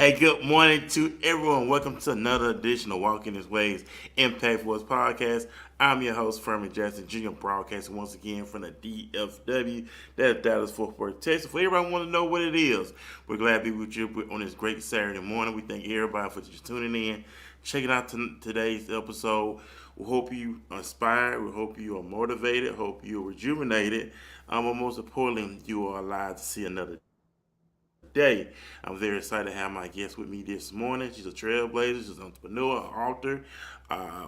Hey, good morning to everyone. Welcome to another edition of Walking His Ways Impact Force Podcast. I'm your host, Furman Jackson Jr., broadcasting once again from the DFW, that's Dallas Fort Worth, Texas. For everybody want to know what it is, we're glad to be with you on this great Saturday morning. We thank everybody for just tuning in, checking out today's episode. We hope you are inspired. We hope you are motivated. Hope you are rejuvenated. But most importantly, you are alive to see another day. I'm very excited to have my guest with me this morning. She's a trailblazer, she's an entrepreneur, author,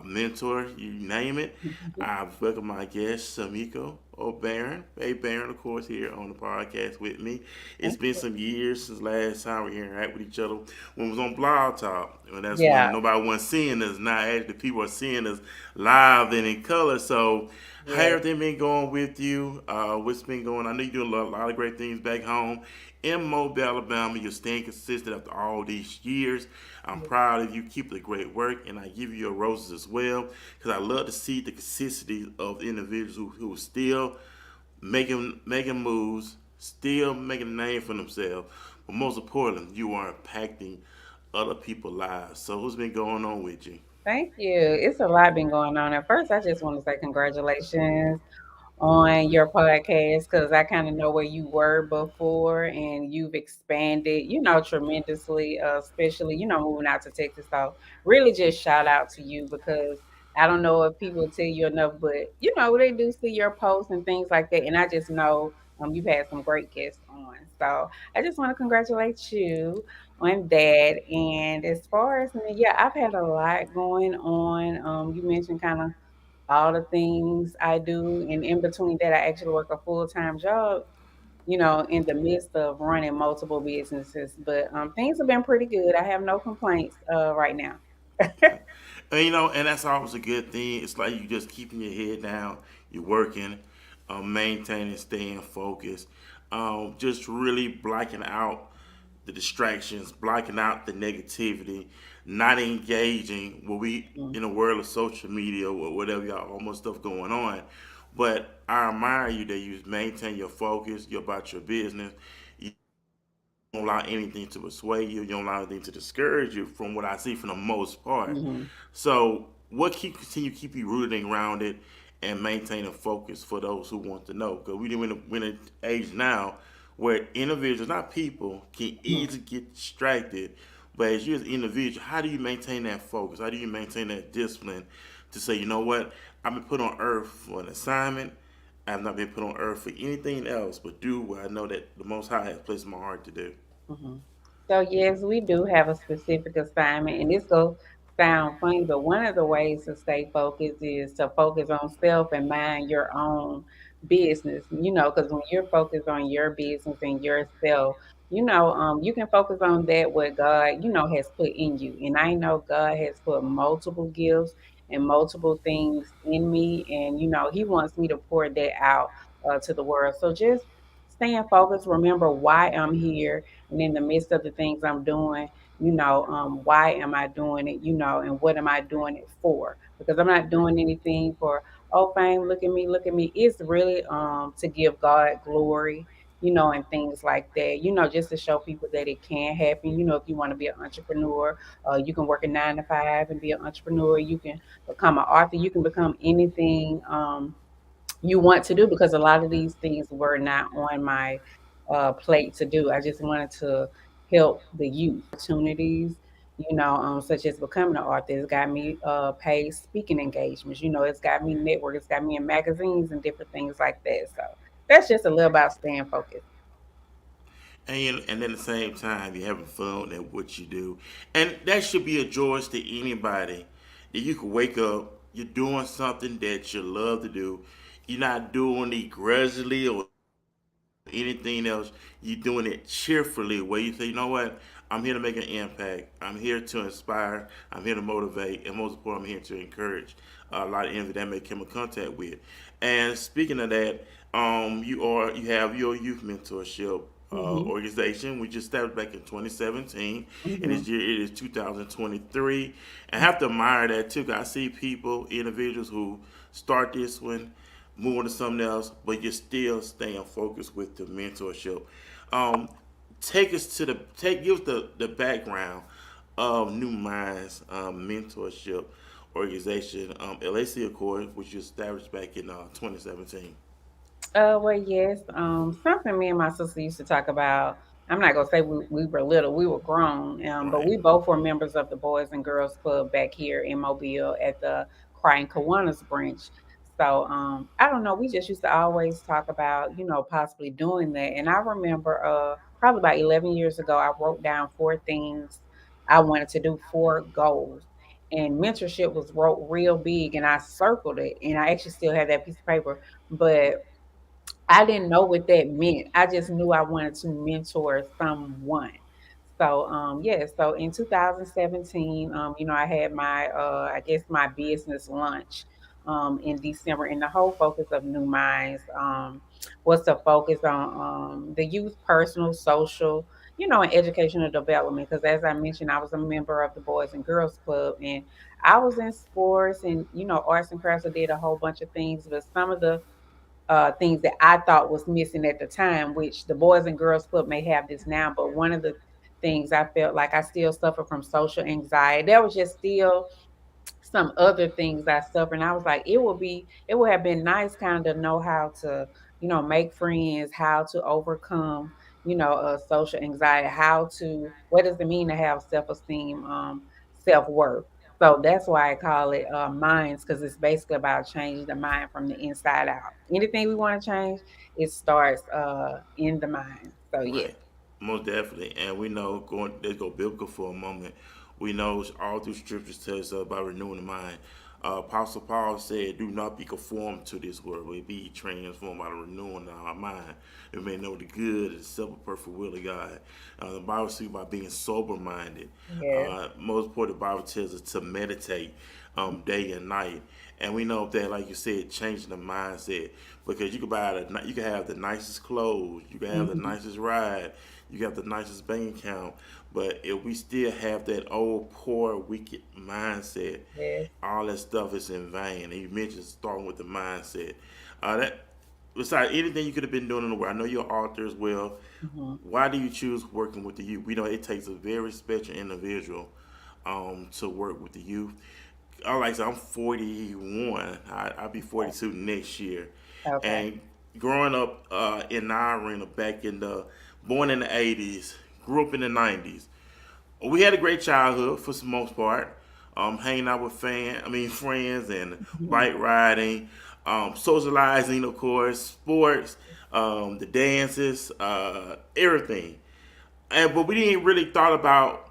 mentor, you name it. I welcome my guest, Samiko O'Baron. Hey, Baron, of course, here on the podcast with me. It's been some years since last time we interacted with each other when we was on Blog Talk. And that's when Yeah, nobody was seeing us. Now, actually, people are seeing us live and in color. So, how yeah, everything been going with you? What's been going on? I know you're doing a lot of great things back home in Mobile, Alabama. You're staying consistent after all these years. I'm yeah. proud of you. Keep the great work, and I give you your roses as well because I love to see the consistency of individuals who are still making moves, still making a name for themselves. But most importantly, you are impacting other people's lives. So, what's been going on with you? Thank you. It's a lot been going on. At first, I just want to say congratulations on your podcast because I kind of know where you were before and you've expanded, tremendously, especially, moving out to Texas. So really just shout out to you because I don't know if people tell you enough, but they do see your posts and things like that. And I just know you've had some great guests on. So I just want to congratulate you on that. And as far as me, yeah, I've had a lot going on. You mentioned kind of all the things I do, and in between that, I actually work a full-time job. In the midst of running multiple businesses, but things have been pretty good. I have no complaints right now. And, and that's always a good thing. It's like you just keeping your head down, you're working, maintaining, staying focused, just really blocking out the distractions, blocking out the negativity, not engaging what we Mm. in the world of social media or whatever y'all almost stuff going on. But I admire you that you maintain your focus, you're about your business. You don't allow anything to persuade you. You don't allow anything to discourage you from what I see for the most part. Mhm. So what continue to keep you rooted and grounded and maintaining focus for those who want to know? Because we're in an age now where individuals, not people, can Mhm. easily get distracted. But as you as an individual, how do you maintain that focus? How do you maintain that discipline to say, you know what, I've been put on earth for an assignment. I have not been put on earth for anything else but do what I know that the Most High has placed in my heart to do. Mhm. So yes, we do have a specific assignment, and this will sound funny, but one of the ways to stay focused is to focus on self and mind your own business. Because when you're focused on your business and yourself, you can focus on that what God, has put in you. And I know God has put multiple gifts and multiple things in me, and He wants me to pour that out to the world. So just staying focused, remember why I'm here and in the midst of the things I'm doing, why am I doing it, and what am I doing it for? Because I'm not doing anything for, oh, fame, look at me. It's really to give God glory, and things like that, just to show people that it can happen. If you want to be an entrepreneur, you can work a 9 to 5 and be an entrepreneur. You can become an author. You can become anything. You want to do because a lot of these things were not on my plate to do. I just wanted to help the youth opportunities, such as becoming an author. It's got me paid speaking engagements. It's got me network. It's got me in magazines and different things like that. So that's just a little about staying focused. And at the same time, you're having fun at what you do. And that should be a joy to anybody that you can wake up, you're doing something that you love to do. You're not doing it grudgingly or anything else. You're doing it cheerfully, where you say, you know what, I'm here to make an impact. I'm here to inspire. I'm here to motivate. And most importantly, I'm here to encourage a lot of envy that may come in contact with. And speaking of that, you have your youth mentorship Hmm. organization. We just started back in 2017, and Hmm. this year it is 2023. I have to admire that too. 'Cause I see people, individuals who start this one, move on to something else, but you're still staying focused with the mentorship. Um, take us to the take give us the background of New Minds Mentorship Organization LAC, of course, which you established back in 2017. Well, yes. Something me and my sister used to talk about. I'm not gonna say we were little, we were grown. But Right, we both were members of the Boys and Girls Club back here in Mobile at the Crying Kiwanis branch. So I don't know. We just used to always talk about, possibly doing that. And I remember, probably about 11 years ago, I wrote down four things I wanted to do, four goals. And mentorship was wrote real big, and I circled it, and I actually still have that piece of paper, but I didn't know what that meant. I just knew I wanted to mentor someone. So yeah, so in 2017, I had my I guess my business lunch in December, and the whole focus of New Minds was to focus on the youth personal, social, and educational development. Because as I mentioned, I was a member of the Boys and Girls Club, and I was in sports and arts and crafts. I did a whole bunch of things, but some of the things that I thought was missing at the time, which the Boys and Girls Club may have this now, but one of the things I felt like I still suffer from social anxiety. There was just still some other things I suffer. And I was like, it would have been nice kind of know how to, make friends, how to overcome, social anxiety, what does it mean to have self-esteem, self-worth. So that's why I call it minds, because it's basically about changing the mind from the inside out. Anything we want to change, it starts in the mind. So yes. right, most definitely. And we know going let's go biblical for a moment. We know all through scriptures tell us about renewing the mind. Apostle Paul said, "Do not be conformed to this world, but be transformed by the renewing of our mind. We may know the good and simple, perfect will of God." The Bible speaks about being sober-minded. Yes. Most important, the Bible tells us to meditate day and night. And we know that, like you said, changing the mindset, because you can have the nicest clothes, you can have the Hmm. nicest ride, you can have the nicest bank account, but if we still have that old poor wicked mindset, Yes. all that stuff is in vain. And you mentioned starting with the mindset. That besides anything you could have been doing in the world, I know you're an author as well. Hmm. Why do you choose working with the youth? We know it takes a very special individual to work with the youth. I like I said, I'm 41. I'll be 42 next year. Okay. And growing up in our arena back in born in the 80s, grew up in the 90s. We had a great childhood for the most part. Hanging out with friends, and Mhm. bike riding, socializing, of course, sports, the dances, everything. But we didn't really thought about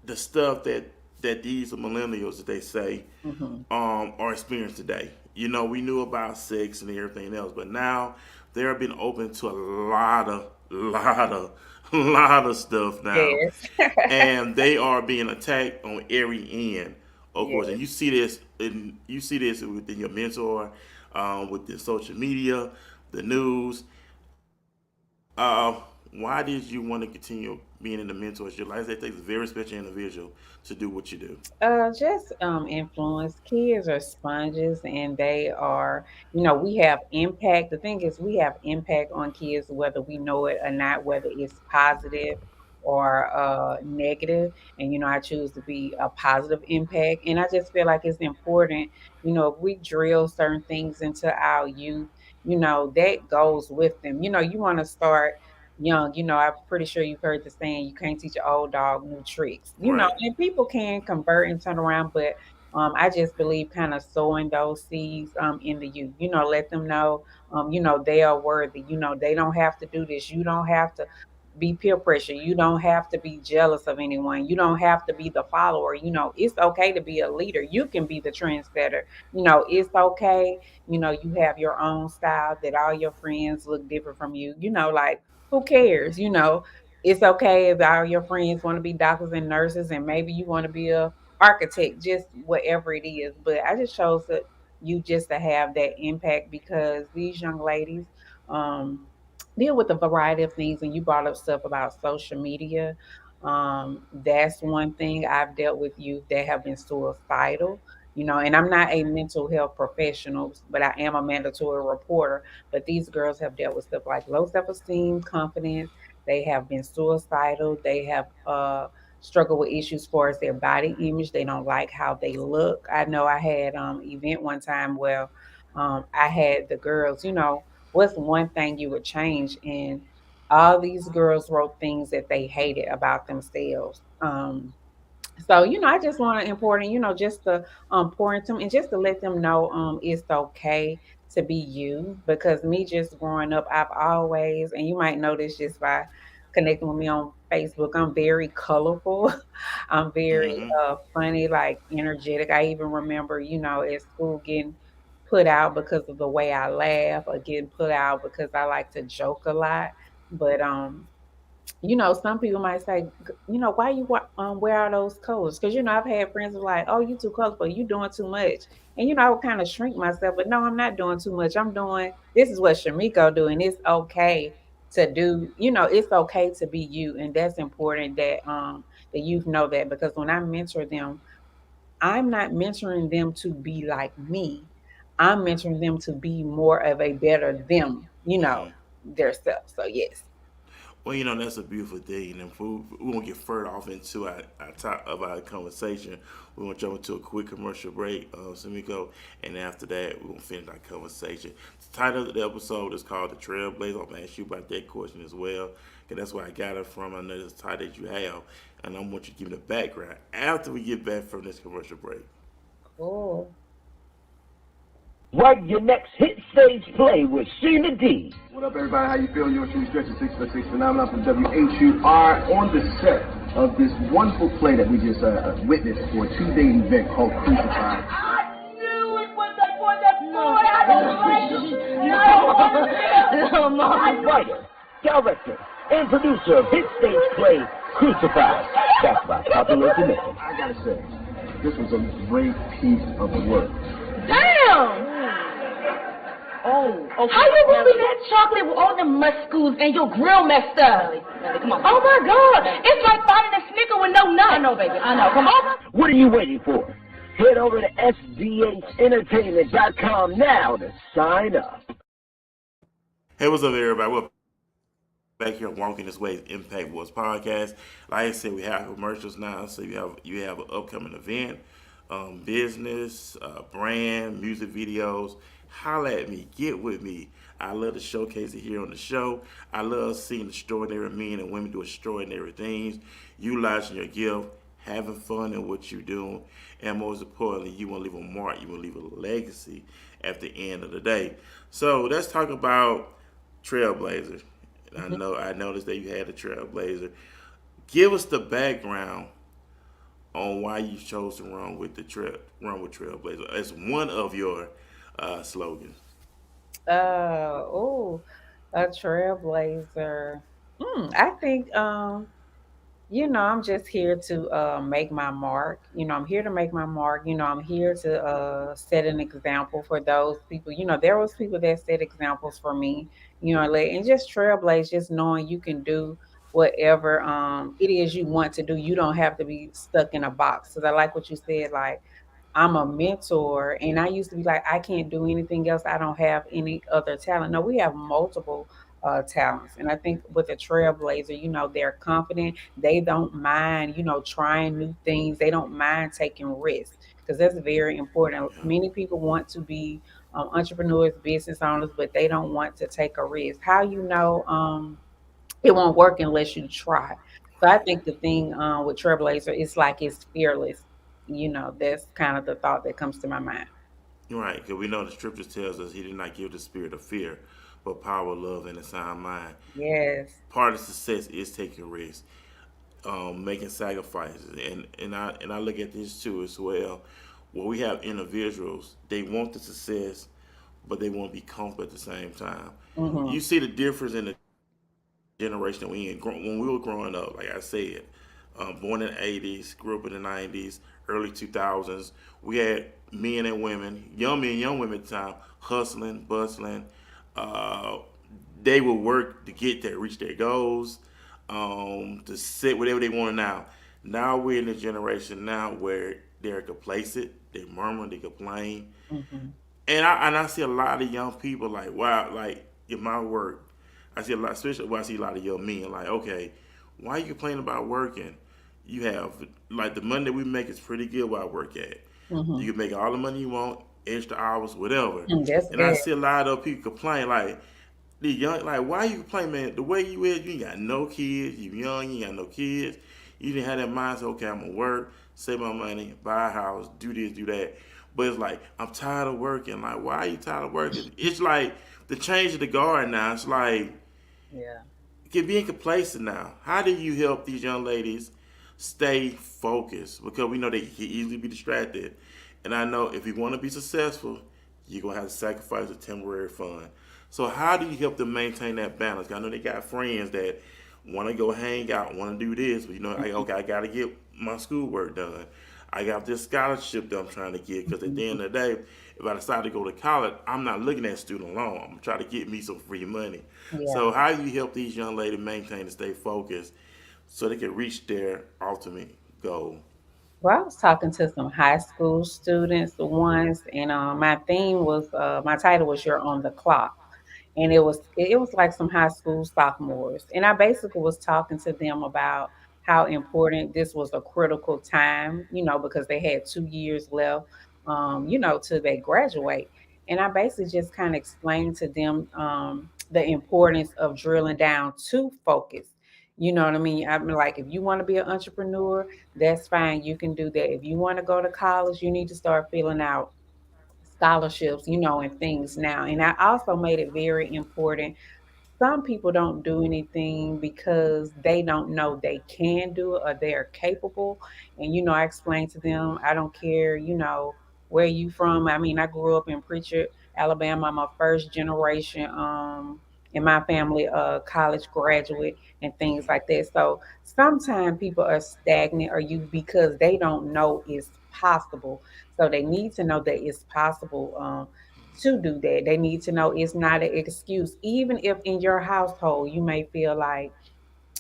the stuff that these millennials that they say Mhm. are experiencing today. You know, we knew about sex and everything else, but now they're being open to a lot of stuff now, Yes. and they are being attacked on every end, of course. And Yes. you see this within your mentor, with the social media, the news. Uh, why did you want to continue being in the mentorship? Like I said, it takes a very special individual to do what you do. Just influence. Kids are sponges, and they are, we have impact. The thing is, we have impact on kids whether we know it or not, whether it's positive or negative. And I choose to be a positive impact. And I just feel like it's important, if we drill certain things into our youth, that goes with them. You want to start young. I'm pretty sure you've heard the saying, you can't teach an old dog new tricks. Right, And people can convert and turn around, but I just believe kind of sowing those seeds in the youth. Let them know, they are worthy. They don't have to do this. You don't have to be peer pressure. You don't have to be jealous of anyone. You don't have to be the follower. It's okay to be a leader. You can be the trendsetter. It's okay. You have your own style, that all your friends look different from you. Like, who cares? It's okay if all your friends want to be doctors and nurses, and maybe you want to be a architect, just whatever it is. But I just chose that you just to have that impact, because these young ladies deal with a variety of things. And you brought up stuff about social media. That's one thing. I've dealt with youth that have been suicidal. And I'm not a mental health professional, but I am a mandatory reporter. But these girls have dealt with stuff like low self esteem, confidence. They have been suicidal. They have struggled with issues as far as their body image. They don't like how they look. I know I had event one time where I had the girls, what's one thing you would change? And all these girls wrote things that they hated about themselves. So, I just want to important, just to pour into them and just to let them know it's okay to be you. Because me just growing up, I've always, and you might know this just by connecting with me on Facebook, I'm very colorful. I'm very Mm-hmm. funny, like energetic. I even remember, at school getting put out because of the way I laugh, or getting put out because I like to joke a lot. But some people might say, why you wear all those colors? Because I've had friends who are like, oh, you too colorful, you doing too much, and I would kind of shrink myself, but no, I'm not doing too much. I'm doing this is what Shamiko do, and it's okay to do. It's okay to be you, and that's important that youth know that because when I mentor them, I'm not mentoring them to be like me. I'm mentoring them to be more of a better them. Mm-hmm. Their self. So yes. Well, that's a beautiful thing, and if we won't get further off into our top of our conversation. We want to jump into a quick commercial break, Samiko, and after that, we're gonna finish our conversation. The title of the episode is called "The Trailblazer." I'm gonna ask you about that question as well, because that's where I got it from. I know it's the title that you have, and I want you to give me the background after we get back from this commercial break. Cool. Write your next hit stage play with Sheena D. What up, everybody? How you feeling? Yours truly, Stretcher 646 Phenomenon from WHUR on the set of this wonderful play that we just witnessed for a 2-day event called Crucified. I knew it was the boy, I don't like him. No, Mom. Writer, director, and producer of hit stage play Crucified. Backed by popular demand. I gotta say, this was a great piece of work. Damn! Oh, how you moving that chocolate with all the muscles and your grill messed up? Come on. Oh my God! It's like finding a Snicker with no nut. I know, baby. I know. Come on. What are you waiting for? Head over to sdhentertainment.com now to sign up. Hey, what's up, everybody? We're back here on Walking This Way Impact Voice Podcast. Like I said, we have commercials now, so you have an upcoming event, business, brand, music videos. Holla at me, get with me. I love to showcase it here on the show. I love seeing extraordinary men and women do extraordinary things, utilizing your gift, having fun in what you're doing, and most importantly, you want to leave a mark, you want to leave a legacy at the end of the day. So let's talk about Trailblazer. I noticed that you had a Trailblazer. Give us the background on why you chose to run with Trailblazer as one of your slogans. Oh, a trailblazer. I think I'm just here to make my mark. I'm here to make my mark. I'm here to set an example for those people. There was people that set examples for me. And just trailblaze, just knowing you can do whatever it is you want to do. You don't have to be stuck in a box. Because I like what you said, like I'm a mentor, and I used to be like, I can't do anything else. I don't have any other talent. No, we have multiple talents, and I think with a trailblazer, they're confident. They don't mind, trying new things. They don't mind taking risks because that's very important. Yeah. Many people want to be entrepreneurs, business owners, but they don't want to take a risk. How it won't work unless you try. So I think the thing with Trailblazer is like it's fearless. That's kind of the thought that comes to my mind. Right, because we know the scripture tells us he did not give the spirit of fear, but power, love, and a sound mind. Yes. Part of success is taking risks, making sacrifices, and I look at this too as well. Where we have individuals, they want the success, but they want to be comfortable at the same time. Hmm. You see the difference in the generation that we in. When we were growing up, like I said, born in the '80s, grew up in the '90s, early 2000s. We had men and women, young men, young women at the time, hustling, bustling. Uh, they would work to get there, reach their goals, to sit whatever they want now. Now we're in a generation now where they're complacent, they murmur, they complain, Hmm. and I see a lot of young people like, wow, like in my work, I see a lot, especially when I see a lot of young men, like, okay, why you complaining about working? You have, like, the money that we make is pretty good where I work at. Hmm. You can make all the money you want, extra hours, whatever. That's And I good. see a lot of people complain, like, the young, like, why you complain, man? The way you is, you ain't got no kids. You young, you ain't got no kids. You didn't have that mindset. Okay, I'm gonna work, save my money, buy a house, do this, do that. But it's like I'm tired of working. Like, why are you tired of working? It's like the change of the guard now. It's like Yeah. get being complacent now. How do you help these young ladies stay focused? Because we know they can easily be distracted. And I know if you want to be successful, you're gonna have to sacrifice a temporary fun. So how do you help them maintain that balance? I know they got friends that want to go hang out, want to do this, but okay, I gotta get my schoolwork done. I got this scholarship that I'm trying to get because at the end of the day, if I decide to go to college, I'm not looking at student loan. I'm gonna try to get me some free money. Yeah. So how do you help these young ladies maintain and stay focused so they can reach their ultimate goal? Well, I was talking to some high school students once, and my theme was my title was "You're on the Clock," and it was like some high school sophomores, and I basically was talking to them about how important this was a critical time, because they had 2 years left, till they graduate, and I basically just kind of explained to them the importance of drilling down to focus. You know what I mean? I mean, like if you want to be an entrepreneur, that's fine. You can do that. If you want to go to college, you need to start filling out scholarships, and things now. And I also made it very important. Some people don't do anything because they don't know they can do it or they're capable. And I explained to them, I don't care, where you from. I mean, I grew up in Preacher, Alabama. I'm a first generation in my family college graduate and things like that. So sometimes people are stagnant or you because they don't know it's possible. So they need to know that it's possible. To do that. They need to know it's not an excuse. Even if in your household you may feel like,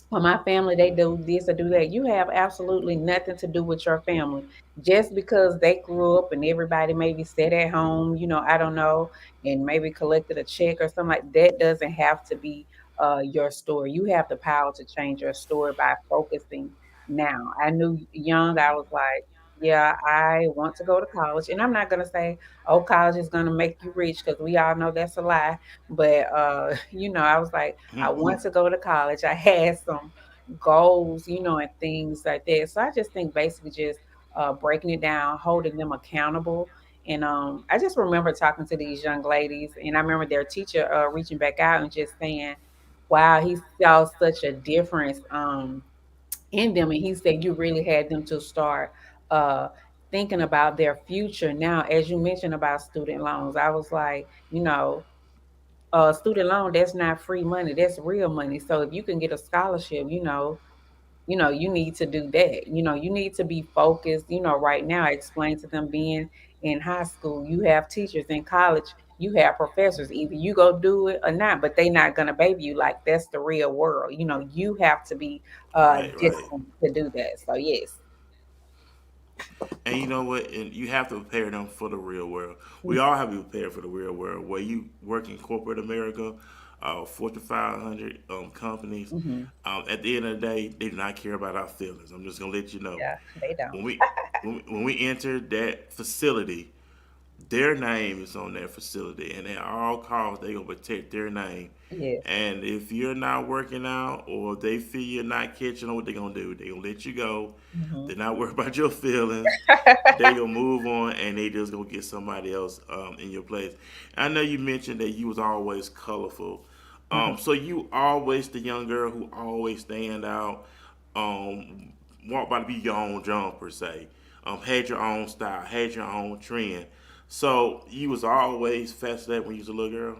well, my family, they do this or do that. You have absolutely nothing to do with your family. Just because they grew up and everybody maybe sat at home, I don't know, and maybe collected a check or something like that doesn't have to be your story. You have the power to change your story by focusing now. I knew young, I was like, yeah, I want to go to college. And I'm not going to say, oh, college is going to make you rich because we all know that's a lie. But, I was like, I want to go to college. I had some goals, and things like that. So I just think basically just breaking it down, holding them accountable. And I just remember talking to these young ladies, and I remember their teacher reaching back out and just saying, "Wow, he saw such a difference in them." And he said, "You really had them to start." Uh, Thinking about their future now, as you mentioned about student loans, I was like, student loan, that's not free money, that's real money. So if you can get a scholarship, you need to do that. You need to be focused. Right now I explain to them, being in high school, you have teachers. In college, you have professors. Either you go do it or not, but they not gonna baby you. Like, that's the real world. You have to be Right, right. disciplined to do that. So yes. And you know what? And you have to prepare them for the real world. We Mm-hmm. all have to be prepared for the real world. Where you work in corporate America, Fortune 500 companies, Mm-hmm. at the end of the day, they do not care about our feelings. I'm just gonna let you know. Yeah, they don't. When we when we enter that facility, their name is on that facility, and at all costs, they gonna protect their name. Yes. And if you're not working out, or they feel you're not catching on, what they gonna do? They gonna let you go. Mm-hmm. They're not worried about your feelings. They gonna move on, and they just gonna get somebody else in your place. I know you mentioned that you was always colorful. Mm-hmm. So you always the young girl who always stand out. Want about to be your own John per se. Had your own style, had your own trend. So you was always fascinated when you was a little girl.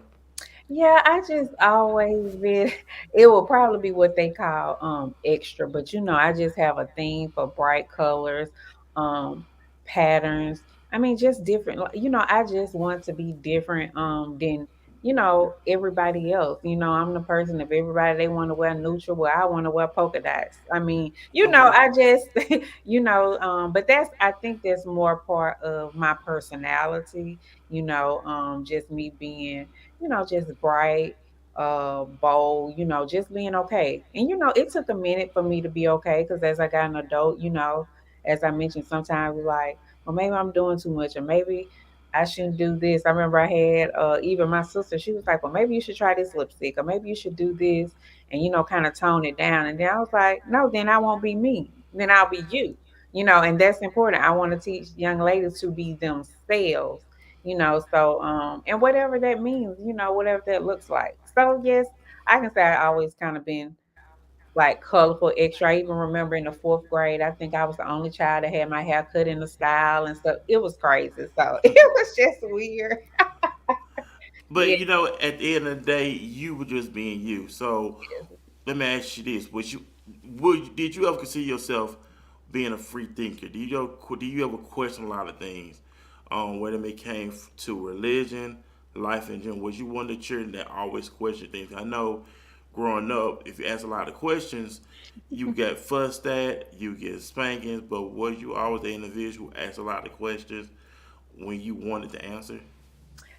Yeah, I just always been it will probably be what they call extra, but I just have a thing for bright colors, um patterns. I mean, just different, like, I just want to be different than everybody else. I'm the person, if everybody they want to wear neutral, well, I want to wear polka dots. I mean, Okay. I just but that's, I think that's more part of my personality, just me being just bright. bold, just being okay. And it took a minute for me to be okay because as I got an adult, as I mentioned, sometimes we're like, well, maybe I'm doing too much, or maybe I shouldn't do this. I remember I had even my sister, she was like, well, maybe you should try this lipstick, or maybe you should do this, and kind of tone it down. And then I was like, no, then I won't be me. Then I'll be you. And that's important. I want to teach young ladies to be themselves, so and whatever that means, whatever that looks like. So yes, I can say I always kind of been like colorful extra. I even remember in the fourth grade, I think I was the only child that had my hair cut in the style and stuff. It was crazy. So it was just weird. But Yeah. at the end of the day, you were just being you. So let me ask you this: did you ever consider yourself being a free thinker? Do you ever question a lot of things, whether it came to religion, life in general? Was you one of the children that always questioned things? I know, growing up, if you ask a lot of questions, you get fussed at, you get spankings. But was you always the individual who asked a lot of questions when you wanted the answer?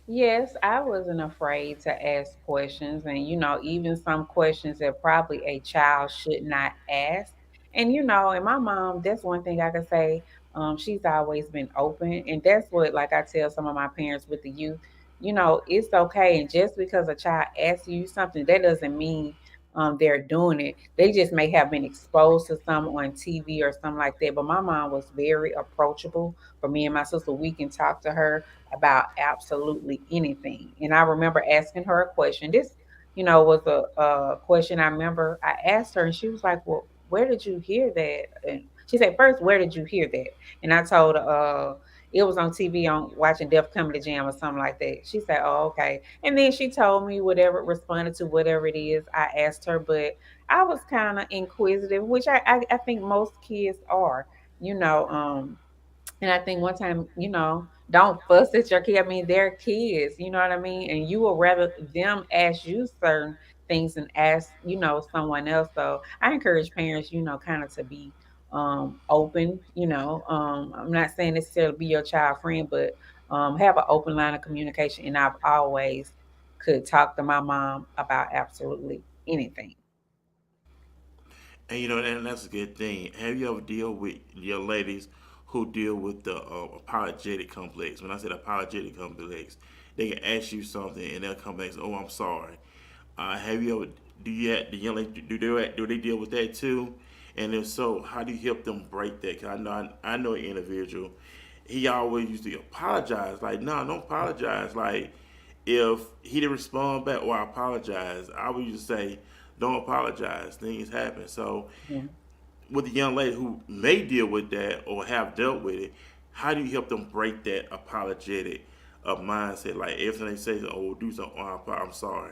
Yes, I wasn't afraid to ask questions, and even some questions that probably a child should not ask. And and my mom, that's one thing I can say. She's always been open, and that's what, like I tell some of my parents with the youth. It's okay, and just because a child asks you something, that doesn't mean they're doing it. They just may have been exposed to some on TV or something like that. But my mom was very approachable. For me and my sister, we can talk to her about absolutely anything. And I remember asking her a question. This, was a question I remember I asked her, and she was like, well, where did you hear that? And she said, first, where did you hear that? And I told her, it was on TV on watching Def Comedy Jam or something like that. She said, oh, okay. And then she told me whatever, responded to whatever it is I asked her. But I was kind of inquisitive, which I think most kids are, you know. And I think one time, don't fuss at your kid. I mean, they're kids, you know what I mean? And you will rather them ask you certain things than ask, someone else. So I encourage parents, kind of to be open, I'm not saying necessarily be your child friend, but have an open line of communication. And I've always could talk to my mom about absolutely anything. And and that's a good thing. Have you ever deal with your ladies who deal with the apologetic complex? When I said apologetic complex, they can ask you something and they'll come back and say, "Oh, I'm sorry." Have you ever? Do you have the young lady? Do they deal with that too? And if so, how do you help them break that? Cause I know an individual. He always used to apologize. Like, no, don't apologize. Like, if he didn't respond back or I apologize, I would just say, don't apologize. Things happen. So, Yeah. with a young lady who may deal with that or have dealt with it, how do you help them break that apologetic mindset? Like, everything they say, oh, do something, oh, I'm sorry.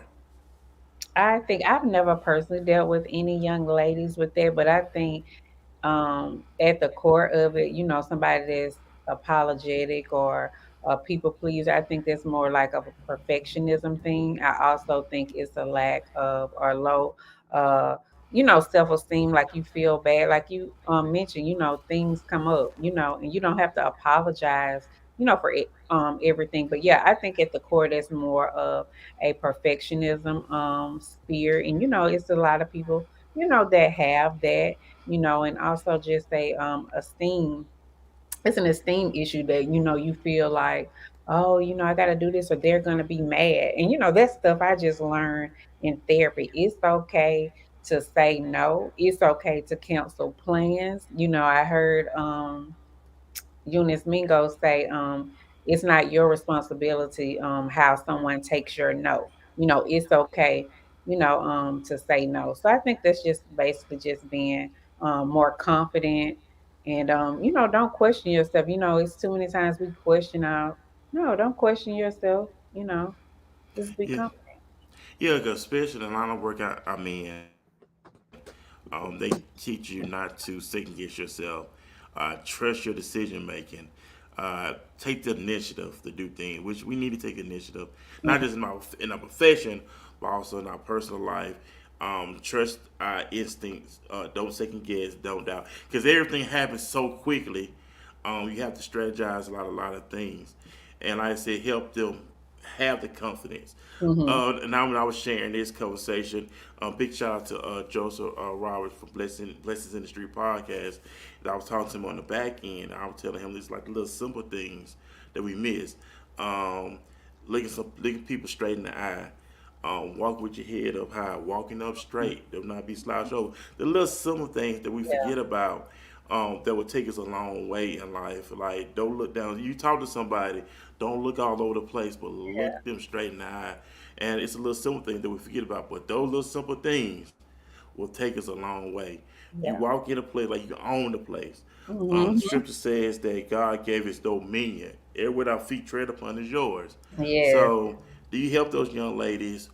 I think I've never personally dealt with any young ladies with that, but I think at the core of it, somebody that's apologetic or a people pleaser. I think that's more like of a perfectionism thing. I also think it's a lack of or low, uh, self esteem. Like you feel bad, like you mentioned. Things come up. And you don't have to apologize. For it, everything. But yeah, I think at the core, that's more of a perfectionism spirit. And it's a lot of people that have that, and also just a esteem. It's an esteem issue that you feel like, oh, I got to do this or they're gonna be mad, and that stuff I just learned in therapy. It's okay to say no. It's okay to cancel plans. I heard Eunice Mingo say, it's not your responsibility how someone takes your no. It's okay, to say no. So I think that's just basically just being more confident and don't question yourself. It's too many times we question our no, don't question yourself, just be Yeah, confident. yeah, 'cause especially the line of work I'm in, they teach you not to second guess yourself. Trust your decision making. Take the initiative to do things, which we need to take initiative, not just in our profession, but also in our personal life. Trust our instincts. Don't second guess. Don't doubt, because everything happens so quickly. You have to strategize a lot of things, and like I said, have the confidence. Mhm. And now when I was sharing this conversation, big shout out to Joseph Roberts from Blessings in the Street podcast. And I was talking to him on the back end. I was telling him these like little simple things that we miss. Um, looking people straight in the eye. Walk with your head up high, walking up straight. Do not be slouched over. The little simple things that we Yeah. forget about that will take us a long way in life. Like, don't look down. You talk to somebody, don't look all over the place, but Yeah. look them straight in the eye. And it's a little simple thing that we forget about. But those little simple things will take us a long way. You Yeah. walk in a place like you own the place. Mhm. Scripture says that God gave us dominion. Everywhere our feet tread upon is yours. Yes. So, do you help those young ladies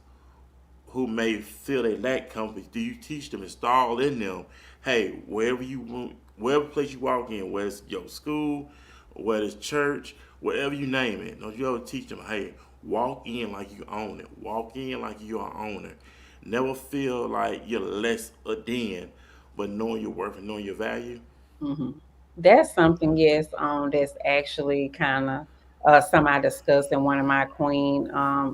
who may feel they lack confidence? Do you teach them, install in them, hey, wherever you want, wherever place you walk in, whether it's your school, whether it's church, whatever you name it, don't you ever teach them, hey, walk in like you own it, walk in like you're an owner. Never feel like you're less a than, but knowing your worth and knowing your value. Hmm. That's something, yes, that's actually kind of some I discussed in one of my Queen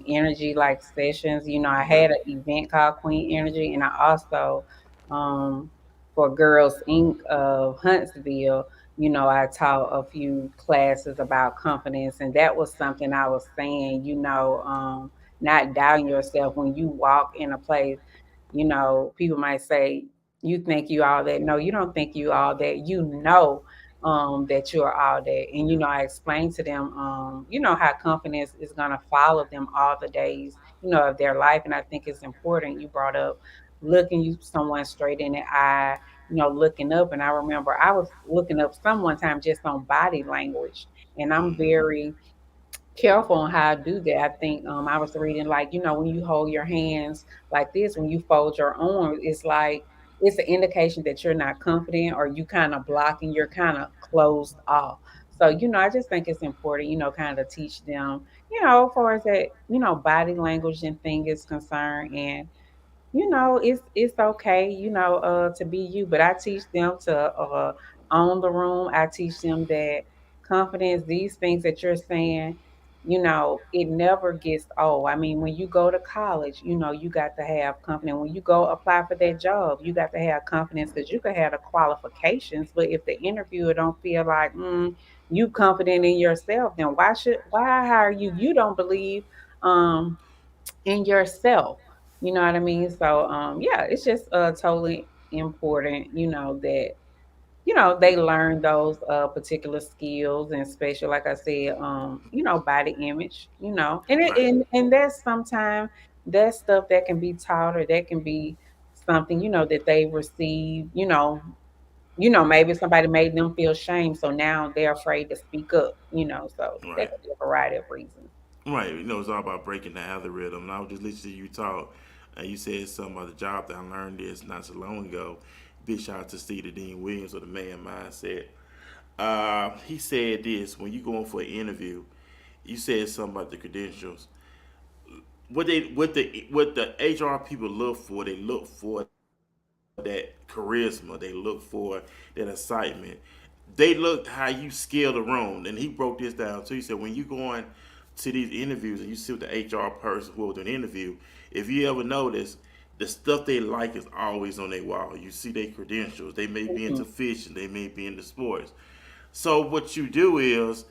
Energy like sessions. You know, I Okay. had an event called Queen Energy, and I also um, for Girls Inc. of Huntsville. You know, I taught a few classes about confidence, and that was something I was saying. You know, not doubting yourself when you walk in a place. You know, people might say, you think you all that. No, you don't think you all that. You know that you are all that. And, you know, I explained to them, you know, how confidence is going to follow them all the days, you know, of their life. And I think it's important. You brought up looking you someone straight in the eye, you know, looking up. And I remember I was looking up some one time just on body language. And I'm Hmm. very careful on how I do that. I think I was reading like, you know, when you hold your hands like this, when you fold your arms, it's like it's an indication that you're not confident or you kind of blocking, you're kind of closed off. So, you know, I just think it's important, you know, kind of teach them, you know, as far as that, you know, body language and thing is concerned. And you know, it's okay, you know, to be you. But I teach them to own the room. I teach them that confidence, these things that you're saying, you know, it never gets old. I mean, when you go to college, you know, you got to have confidence. When you go apply for that job, you got to have confidence because you could have the qualifications, but if the interviewer don't feel like you confident in yourself, then why hire you? You don't believe. Um, in yourself. You know what I mean? So yeah, it's just totally important, you know, that you know they learn those particular skills and especially like I said, you know, body image, you know. And Right. and that's sometimes that stuff that can be taught or that can be something, you know, that they receive, you know, maybe somebody made them feel shame, so now they're afraid to speak up, you know, so that Right. could be a variety of reasons. Right. You know, it's all about breaking the algorithm. And I was just listening to you talk, and you said something about the job that I learned this not so long ago. Big shout out to Steve Dean Williams of the Man Mindset. He said this when you going for an interview. You said something about the credentials. What the HR people look for, they look for that charisma. They look for that excitement. They look how you scale the room. And he broke this down too. He said when you going to these interviews and you sit with the HR person who will do an interview, if you ever notice, the stuff they like is always on their wall. You see their credentials. They may be Mhm. into fishing. They may be into sports. So what you do is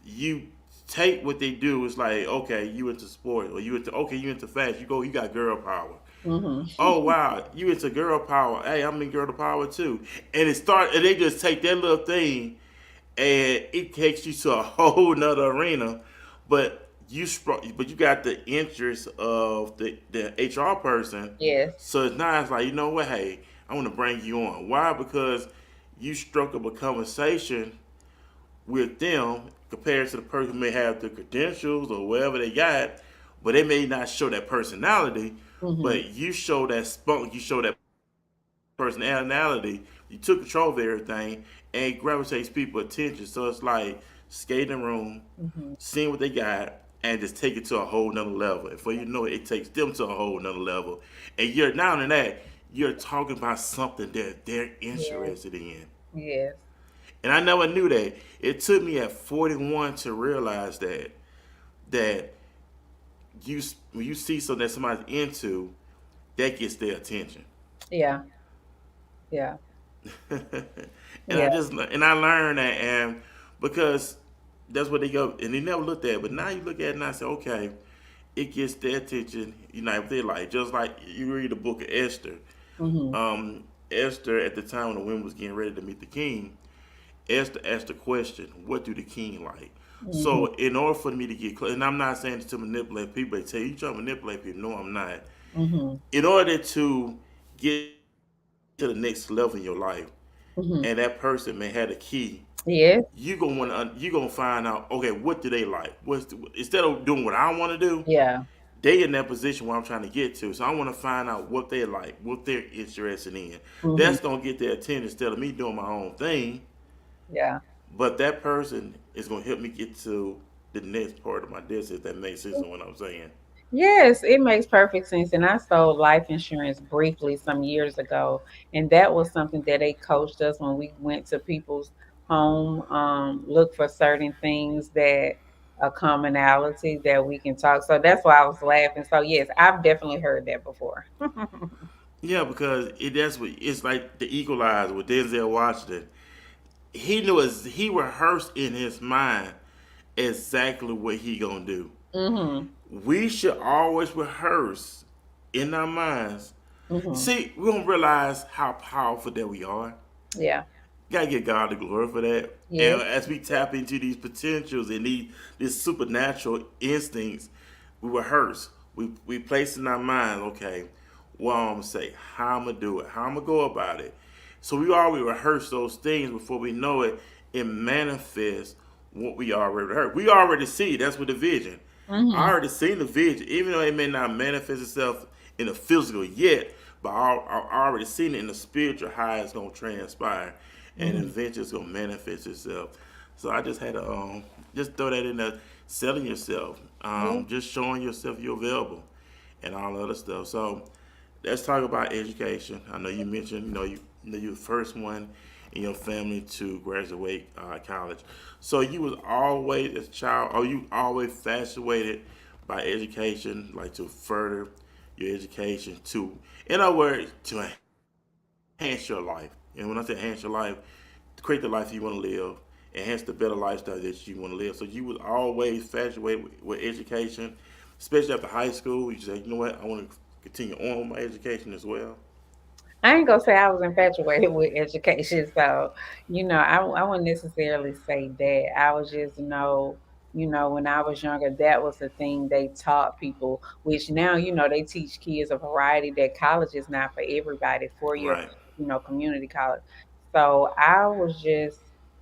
you take what they do. It's like, okay, you into sports or you into fashion. You go, you got girl power. Mhm. Oh wow, you into girl power? Hey, I'm in girl power too. And they just take that little thing, and it takes you to a whole nother arena. But but you got the interest of the HR person, Yes. so it's not it's like, you know what? Hey, I want to bring you on. Why? Because you struck up a conversation with them compared to the person who may have the credentials or whatever they got, but they may not show that personality. Mhm. But you show that spunk, you show that personality. You took control of everything and it gravitates people attention. So it's like skating the room, Mhm. seeing what they got, and just take it to a whole nother level. And for you know it, it takes them to a whole nother level. And you're now in that you're talking about something that they're Yes. interested in. Yes. And I never knew that. It took me at 41 to realize that when you see something that somebody's into, that gets their attention. Yeah. Yeah. And Yeah. I learned that, and because that's what they go, and they never looked at it. But now you look at it and I say, okay, it gets their attention. You know, if they like, just like you read the book of Esther. Mhm. Esther, at the time when the women was getting ready to meet the king, Esther asked the question, "What do the king like?" Mhm. So, in order for me to get close, and I'm not saying this to manipulate people, they tell you trying to manipulate people. No, I'm not. Mhm. In order to get to the next level in your life, Mhm. and that person may have a key, Yes. you gonna find out. Okay, what do they like? Instead of doing what I want to do, Yeah. they in that position where I'm trying to get to. So I want to find out what they like, what they're interested in. Mhm. That's gonna get their attention instead of me doing my own thing. Yeah. But that person is gonna help me get to the next part of my destiny. If that makes sense on what I'm saying. Yes, it makes perfect sense. And I sold life insurance briefly some years ago, and that was something that they coached us when we went to people's home, look for certain things that a commonality that we can talk. So that's why I was laughing. So yes, I've definitely heard that before. Yeah, because that's what it's like the Equalizer with Denzel Washington. He knew he rehearsed in his mind exactly what he gonna do. Mhm. We should always rehearse in our minds. Mhm. See, we don't realize how powerful that we are. Yeah. Gotta give God the glory for that. And Yes. as we tap into these potentials and these supernatural instincts, we rehearse. We place in our mind, okay, what I'm gonna say, how I'm gonna do it, how I'm gonna go about it. So we already rehearse those things before we know it. It manifests what we already heard. We already see. That's what the vision. I Mhm. already seen the vision, even though it may not manifest itself in the physical yet, but I already seen it in the spiritual how it's gonna transpire, and Mhm. eventually it's gonna manifest itself. So I just had to just throw that in there, selling yourself, Yeah. just showing yourself you're available, and all other stuff. So let's talk about education. I know you mentioned, you know, you're the first one in your family to graduate college. So you was always as a child, or you always fascinated by education, like to further your education to, in other words, to enhance your life. And when I say enhance your life, to create the life you want to live, enhance the better lifestyle that you want to live. So you was always fascinated with education, especially after high school. You say, you know what, I want to continue on with my education as well. I ain't gonna say I was infatuated with education, so I wouldn't necessarily say that. I was just when I was younger, that was the thing they taught people. Which now they teach kids a variety that college is not for everybody. 4 year, Right. community college. So I was just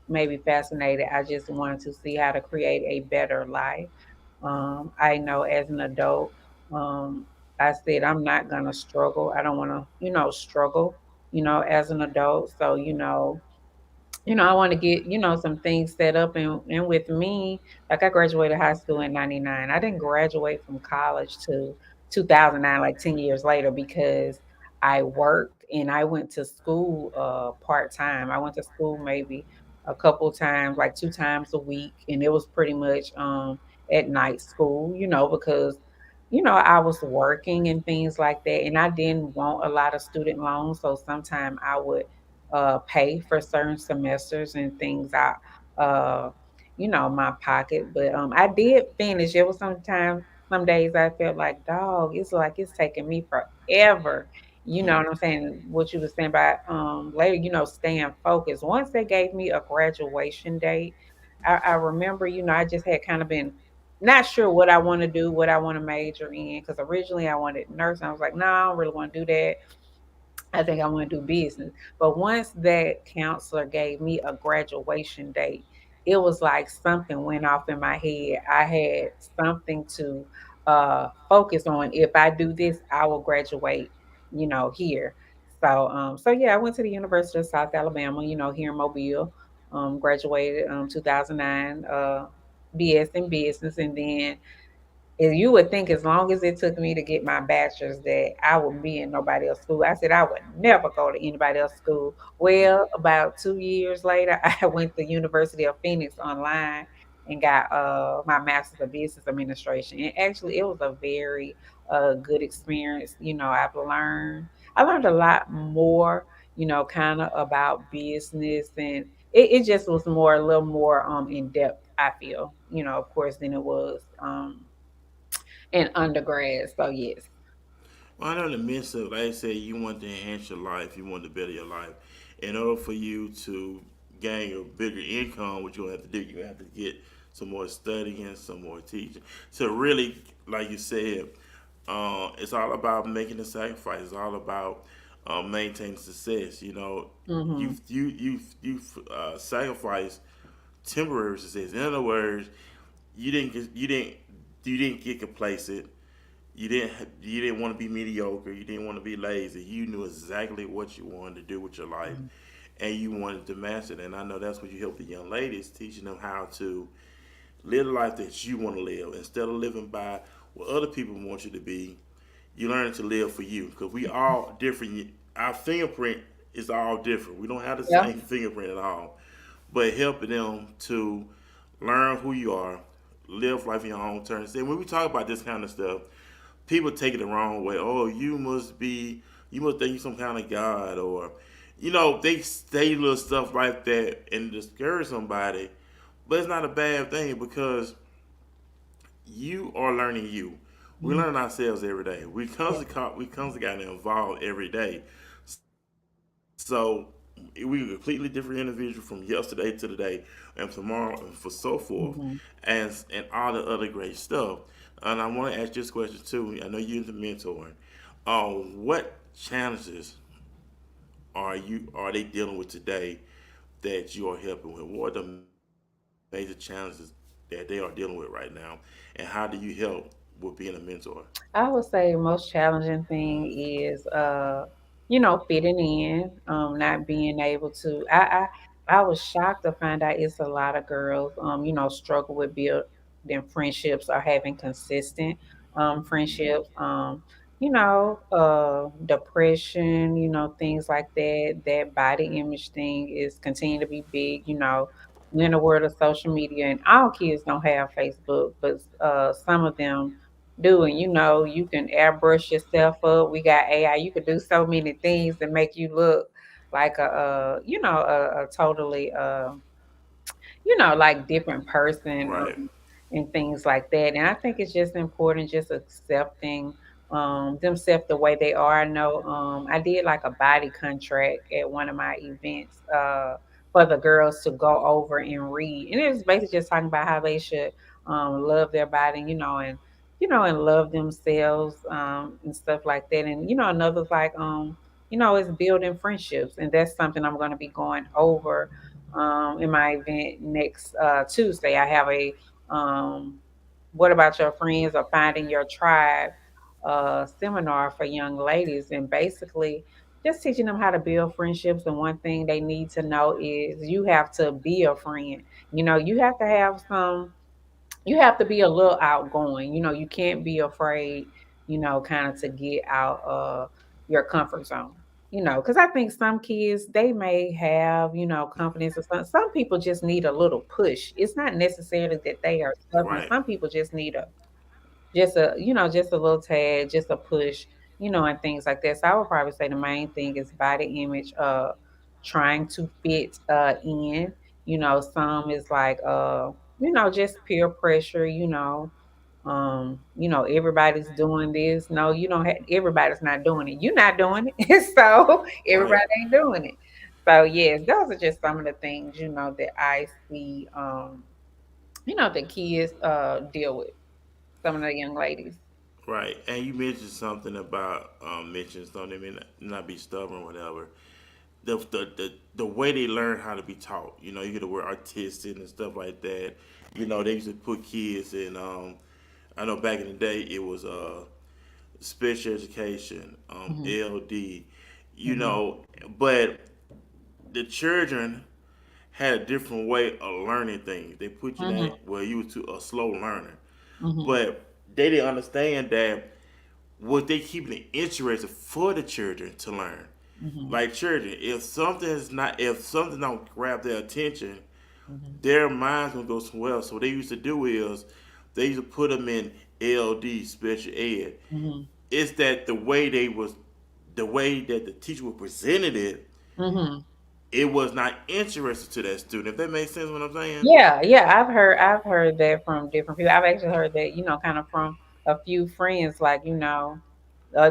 maybe fascinated. I just wanted to see how to create a better life. I know as an adult. Um, I said I'm not gonna struggle. I don't want to, struggle, as an adult. So, I want to get, some things set up and with me, like I graduated high school in 99. I didn't graduate from college to 2009, like 10 years later, because I worked and I went to school part-time. I went to school maybe a couple times, like 2 times a week, and it was pretty much at night school, because I was working and things like that, and I didn't want a lot of student loans, so sometimes I would pay for certain semesters and things out, uh, my pocket. But I did finish. It was sometimes, some days I felt like, dog, it's like it's taking me forever. You know Hmm. what I'm saying? What you were saying about later, staying focused. Once they gave me a graduation date, I remember, I just had kind of been not sure what I want to do, what I want to major in, because originally I wanted nursing. I was like, no, I don't really want to do that. I think I want to do business. But once that counselor gave me a graduation date, it was like something went off in my head. I had something to focus on. If I do this, I will graduate, here. So yeah, I went to the University of South Alabama, here in Mobile. Graduated 2009, BS in business, and then and you would think as long as it took me to get my bachelor's that I would be in nobody else's school. I said I would never go to anybody else's school. Well, about 2 years later, I went to University of Phoenix online, and got my master's of business administration. And actually, it was a very good experience. I learned a lot more. Kind of about business, and it just was more a little more in depth. I feel, of course, than it was in undergrad. So yes. Well, I know in the midst of, like I said, you want to enhance your life, you want to better your life. In order for you to gain a bigger income, what you have to do, you have to get some more studying, some more teaching. So really, like you said, it's all about making the sacrifice. It's all about maintaining success. Hmm. You sacrifice temporary success. In other words, you didn't get complacent. You didn't want to be mediocre. You didn't want to be lazy. You knew exactly what you wanted to do with your life, and you wanted to master it. And I know that's what you help the young ladies, teaching them how to live the life that you want to live instead of living by what other people want you to be. You learn to live for you because we all different. Our fingerprint is all different. We don't have the Yeah. same fingerprint at all, but helping them to learn who you are, live life in your own terms. And when we talk about this kind of stuff, people take it the wrong way. Oh, you must think you some kind of god, or they say little stuff like that and discourage somebody. But it's not a bad thing because you are learning you. We Mhm. learn ourselves every day. We constantly got involved every day. So we a completely different individual from yesterday to today and tomorrow and for so forth, Mhm. and all the other great stuff. And I want to ask this question too. I know you're into mentoring. What challenges are they dealing with today that you are helping with? What are the major challenges that they are dealing with right now, and how do you help with being a mentor? I would say the most challenging thing is, fitting in, not being able to. I was shocked to find out it's a lot of girls, struggle with building friendships or having consistent friendships. Depression, things like that. That body image thing is continuing to be big. We're in the world of social media, and all kids don't have Facebook, but some of them do. And you can airbrush yourself up. We got AI. You could do so many things to make you look like a totally like different person, Right, and things like that. And I think it's just important just accepting themselves the way they are. I know I did like a body contract at one of my events for the girls to go over and read. And it was basically just talking about how they should love their body, and love themselves, and stuff like that. And another's like it's building friendships, and that's something I'm going to be going over in my event next Tuesday. I have a "What About Your Friends" or "Finding Your Tribe" seminar for young ladies, and basically just teaching them how to build friendships. And one thing they need to know is you have to be a friend. You have to have some. You have to be a little outgoing. You can't be afraid. Kind of to get out your comfort zone. Because I think some kids they may have confidence or something. Some people just need a little push. It's not necessarily that they are suffering. right, Some people just need just a little tad, just a push, and things like that. So I would probably say the main thing is body image, trying to fit in. Some is like just peer pressure, everybody's doing this. No, you don't have everybody's not doing it. You're not doing it. So right, everybody ain't doing it. So yes, those are just some of the things, that I see the kids deal with, some of the young ladies. right. And you mentioned something about mentioning something. They may not be stubborn, or whatever. The way they learn how to be taught. You get the word artistic and stuff like that. They used to put kids in. I know back in the day it was special education, Mhm, LD. You mhm, know, but the children had a different way of learning things. They put you in mhm, that where you were a slow learner, mhm, but they didn't understand that what they keeping it interested for the children to learn. mhm, Like children, if something don't grab their attention, Mhm. their minds gonna go somewhere else. So what they used to do is they used to put them in LD, special ed. Mhm. It's that the way that the teacher was presented it, Mhm. it was not interesting to that student. If that makes sense, what I'm saying. Yeah, yeah, I've heard that from different people. I've actually heard that, kind of from a few friends, like,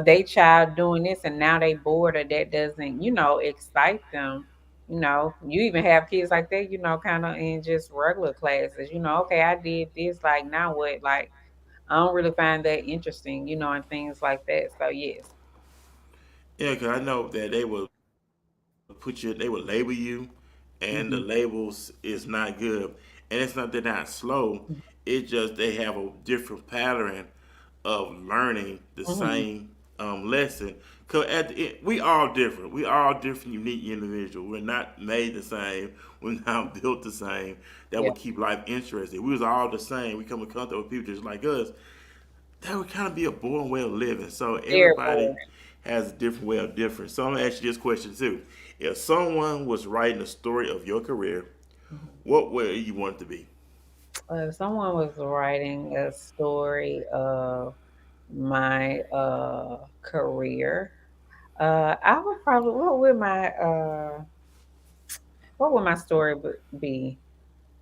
they child doing this and now they bored or that doesn't, excite them. You even have kids like that, kind of in just regular classes. Okay, I did this, like now what? Like I don't really find that interesting, and things like that. So yes. Yeah, because I know that they would label you, and the Hmm. labels is not good. And it's not they're not slow. It's just they have a different pattern of learning the Hmm. same lesson. Cause at the end, we all different. We all different, unique individuals. We're not made the same. We're not built the same. That Yeah, would keep life interesting. We was all the same. We come in contact with people just like us. That would kind of be a boring way of living. So very everybody boring. has a different way of different. So I'm gonna ask you this question too: if someone was writing a story of your career, what way you want it to be? If someone was writing a story of my career, I would probably what would my story be?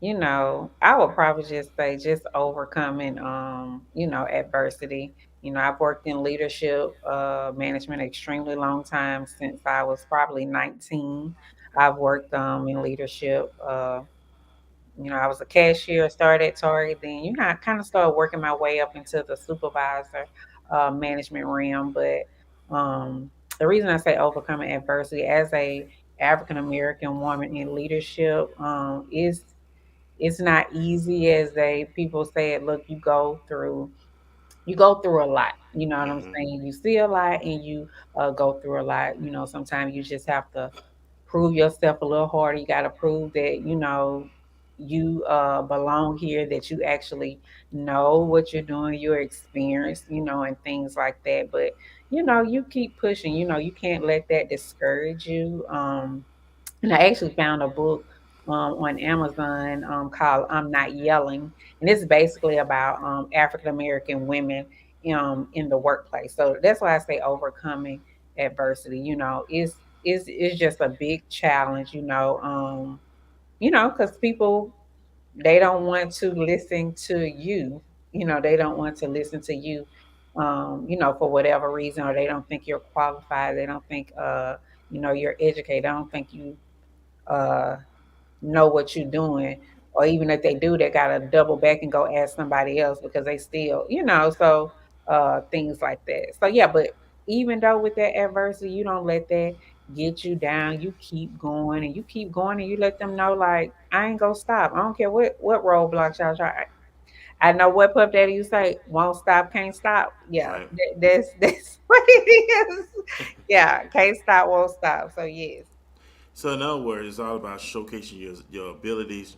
I would probably just say just overcoming adversity. I've worked in leadership, management extremely long time since I was probably 19. I've worked in leadership. I was a cashier, started at Target, then I kind of started working my way up into the supervisor management realm. But the reason I say overcoming adversity as a African American woman in leadership is it's not easy as they people say it. Look, you go through a lot. You know what I'm Hmm. saying? You see a lot and you go through a lot. Sometimes you just have to prove yourself a little harder. You got to prove that you belong here, that you actually know what you're doing, you're experienced, and things like that. But you keep pushing. You can't let that discourage you. And I actually found a book on Amazon called "I'm Not Yelling," and it's basically about African American women in the workplace. So that's why I say overcoming adversity. It's just a big challenge. Because people they don't want to listen to you. They don't want to listen to you. For whatever reason, or they don't think you're qualified. They don't think you're educated. I don't think you uh know what you're doing. Or even if they do, they gotta double back and go ask somebody else because they still, so things like that. So yeah, but even though with that adversity, you don't let that get you down. You keep going and you keep going and you let them know like I ain't gonna stop. I don't care what roadblocks y'all try. I know what Puff Daddy you say, won't stop, can't stop. Yeah, Right. that's what it is. Yeah, can't stop, won't stop. So yes. So in other words, it's all about showcasing your abilities,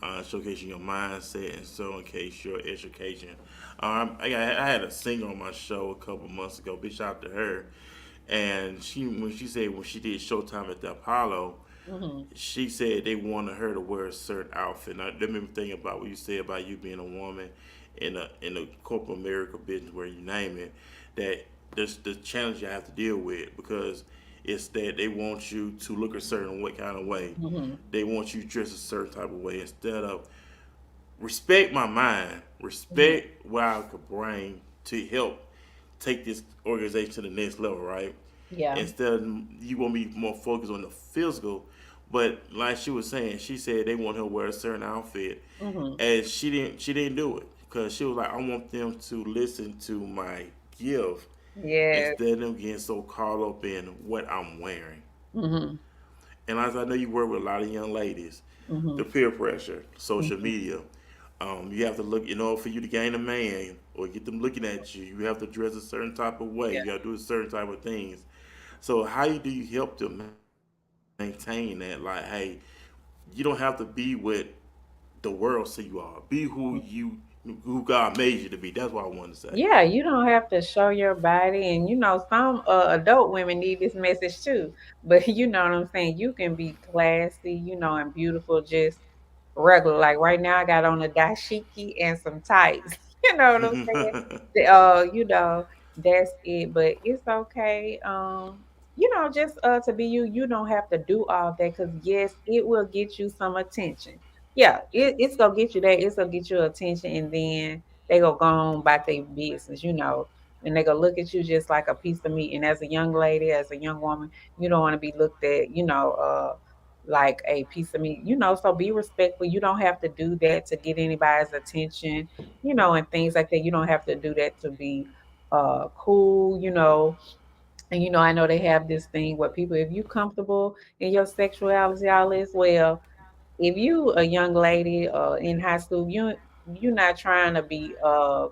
showcasing your mindset, and showcase your education. I had a singer on my show a couple months ago. Big shout out to her, and she said when she did Showtime at the Apollo, Hmm. she said they wanted her to wear a certain outfit. Now, that made me think about what you said about you being a woman in a corporate America business where you name it. That there's the challenge you have to deal with because it's that they want you to look a certain way, kind of way. Hmm. They want you to dress a certain type of way instead of respect my mind, Hmm. respect what I could bring to help take this organization to the next level, right? Yeah. Instead of you want me more focused on the physical, but like she was saying, she said they want her to wear a certain outfit, Hmm. and she didn't do it because she was like, I want them to listen to my gift Yes. instead of them getting so caught up in what I'm wearing. Mhm. And as I know you work with a lot of young ladies, the Mhm. peer pressure, social Mhm. media, you have to look, in order for you to gain a man or get them looking at you, you have to dress a certain type of way. Yeah. You got to do a certain type of things. So how do you help them maintain that? Like, hey, you don't have to be what the world say you are. Be who God made you to be. That's what I want to say. Yeah, you don't have to show your body, and some adult women need this message too. But you know what I'm saying. You can be classy, and beautiful, just regular. Like right now, I got on a dashiki and some tights. You know what I'm saying? You know, that's it. But it's okay. Just to be you, you don't have to do all that because yes, it will get you some attention. Yeah, it's gonna get you that. It's gonna get your attention, and then they go on about their business. And they go look at you just like a piece of meat. And as a young lady, as a young woman, you don't want to be looked at. Like a piece of meat, so be respectful. You don't have to do that to get anybody's attention, and things like that. You don't have to do that to be cool, and I know they have this thing where people, if you comfortable in your sexuality, all this, well, if you a young lady in high school, you're not trying to be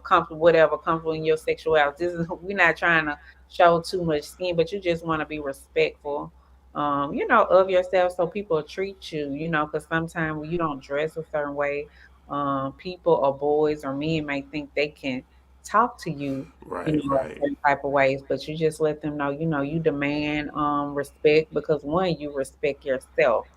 comfortable in your sexuality. We're not trying to show too much skin, but you just want to be respectful, of yourself so people treat you, because sometimes when you don't dress a certain way, people or boys or men may think they can talk to you, Right, a right. certain type of ways, but you just let them know, you demand respect because one, you respect yourself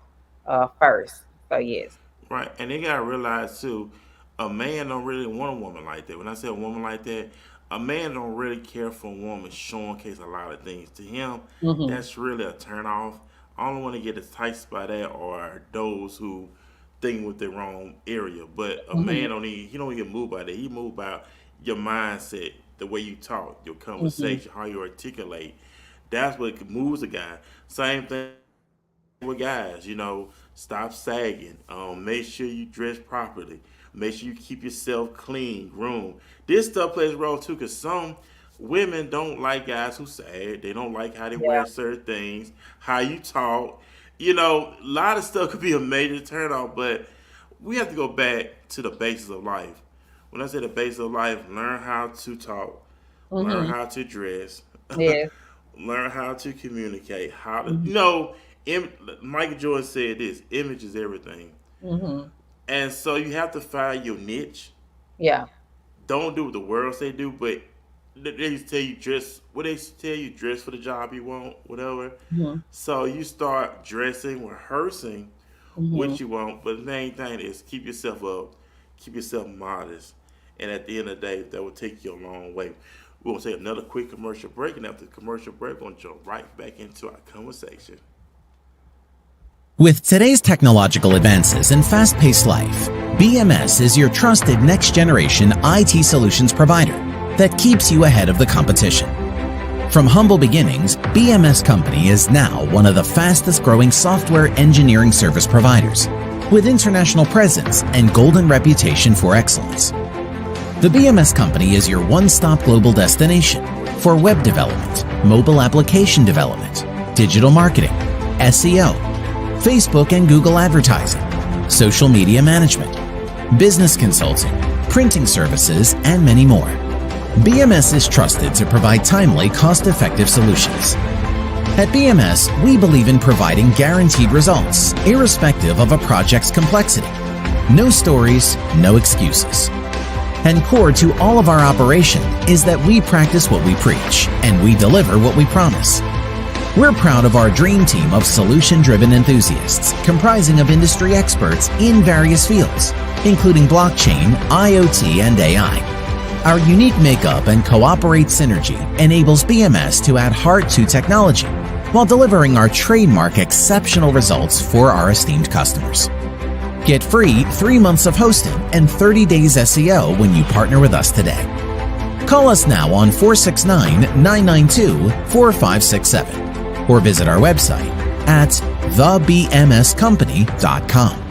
first. So yes. Right, and they gotta realize too, a man don't really want a woman like that. When I say a woman like that, a man don't really care for a woman showcase a lot of things. To him, Mhm. that's really a turn off. I only want to get enticed by that are those who think with their wrong area. But a Mhm. man don't get moved by that. He moved by your mindset, the way you talk, your Mhm. conversation, how you articulate. That's what moves a guy. Same thing with guys, stop sagging. Make sure you dress properly. Make sure you keep yourself clean, groomed. This stuff plays a role too, because some women don't like guys who sag. They don't like how they Yeah. wear certain things, how you talk. A lot of stuff could be a major turnoff, but we have to go back to the basics of life. When I say the basics of life, learn how to talk, learn Mhm. how to dress, Yes. learn how to communicate, how to, Mhm. Michael Jordan said this: image is everything. Mhm. And so you have to find your niche. Yeah. Don't do what the world say do, but they used to tell you dress. What they used to tell you, dress for the job you want, whatever. Mhm. So you start dressing, rehearsing Mhm. what you want. But the main thing is keep yourself up, keep yourself modest, and at the end of the day, that will take you a long way. We're gonna take another quick commercial break, and after the commercial break, we're gonna jump right back into our conversation. With today's technological advances and fast-paced life, BMS is your trusted next-generation IT solutions provider that keeps you ahead of the competition. From humble beginnings, BMS Company is now one of the fastest-growing software engineering service providers, with international presence and golden reputation for excellence. The BMS Company is your one-stop global destination for web development, mobile application development, digital marketing, SEO, Facebook and Google advertising, social media management, business consulting, printing services, and many more. BMS is trusted to provide timely, cost-effective solutions. At BMS, we believe in providing guaranteed results, irrespective of a project's complexity. No stories, no excuses. And core to all of our operation is that we practice what we preach, and we deliver what we promise. We're proud of our dream team of solution-driven enthusiasts comprising of industry experts in various fields, including blockchain, IoT, and AI. Our unique makeup and cooperate synergy enables BMS to add heart to technology while delivering our trademark exceptional results for our esteemed customers. Get free 3 months of hosting and 30 days SEO when you partner with us today. Call us now on 469-992-4567 or visit our website at thebmscompany.com.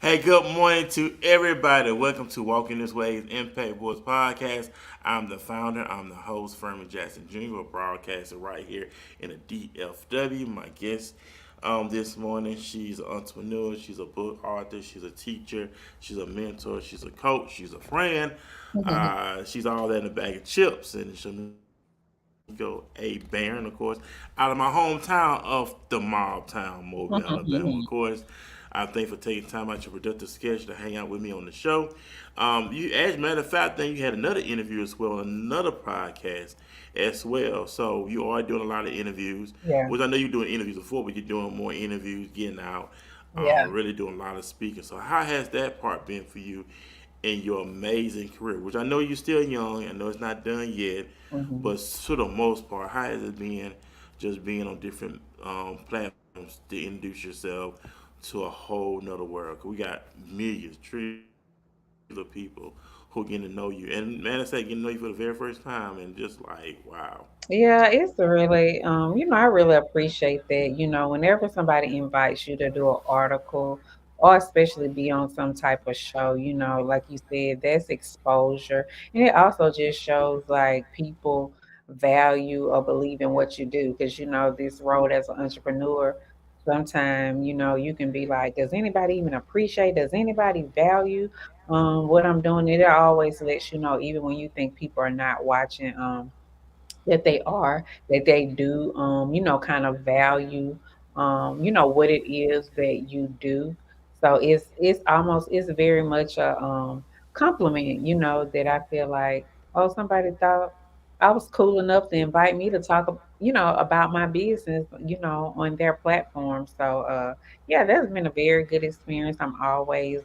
Hey, good morning to everybody. Welcome to Walking This Way's Impact Voice Podcast. I'm the founder, I'm the host, Furman Jackson Jr., a broadcaster right here in the DFW. My guest this morning, she's an entrepreneur, she's a book author, she's a teacher, she's a mentor, she's a coach, she's a friend. She's all that in a bag of chips, and she'll go A. Barron, of course, out of my hometown of the mob town, Mobile, Alabama, of course. I thank you for taking time out your productive schedule to hang out with me on the show. You, as a matter of fact, I think you had another interview as well, on another podcast as well. So you are doing a lot of interviews, Yeah, which I know you're doing interviews before, but you're doing more interviews, getting out, yeah. really doing a lot of speaking. So how has that part been for you in your amazing career? Which I know you're still young, I know it's not done yet, Hmm. but for the most part, how has it been just being on different platforms to introduce yourself to a whole nother world? 'Cause we got millions, trillions of people who getting to know you, and man, I say getting to know you for the very first time, and just like wow. Yeah, it's really, I really appreciate that. Whenever somebody invites you to do an article or especially be on some type of show, like you said, that's exposure. And it also just shows like people value or believe in what you do. Because, this road as an entrepreneur, sometimes, you can be like, does anybody even appreciate, does anybody value what I'm doing? It always lets you know, even when you think people are not watching, that they are, that they do, kind of value, what it is that you do. So it's very much a compliment, that I feel like, oh, somebody thought I was cool enough to invite me to talk, about my business, on their platform. So yeah, that's been a very good experience. I'm always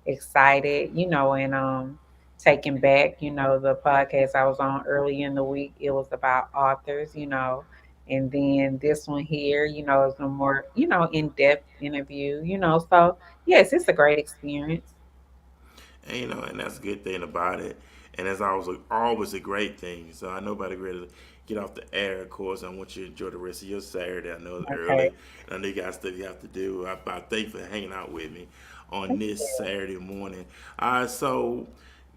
excited, and taken back. The podcast I was on early in the week, it was about authors, and then this one here, is a more, in-depth interview, So yes, it's a great experience. And and that's a good thing about it. And that's always a great thing. So I know about ready to get off the air, of course. I want you to enjoy the rest of your Saturday. I know it's Okay. early, and I know you got stuff you have to do. I thank you for hanging out with me on Thank this you. Saturday morning. So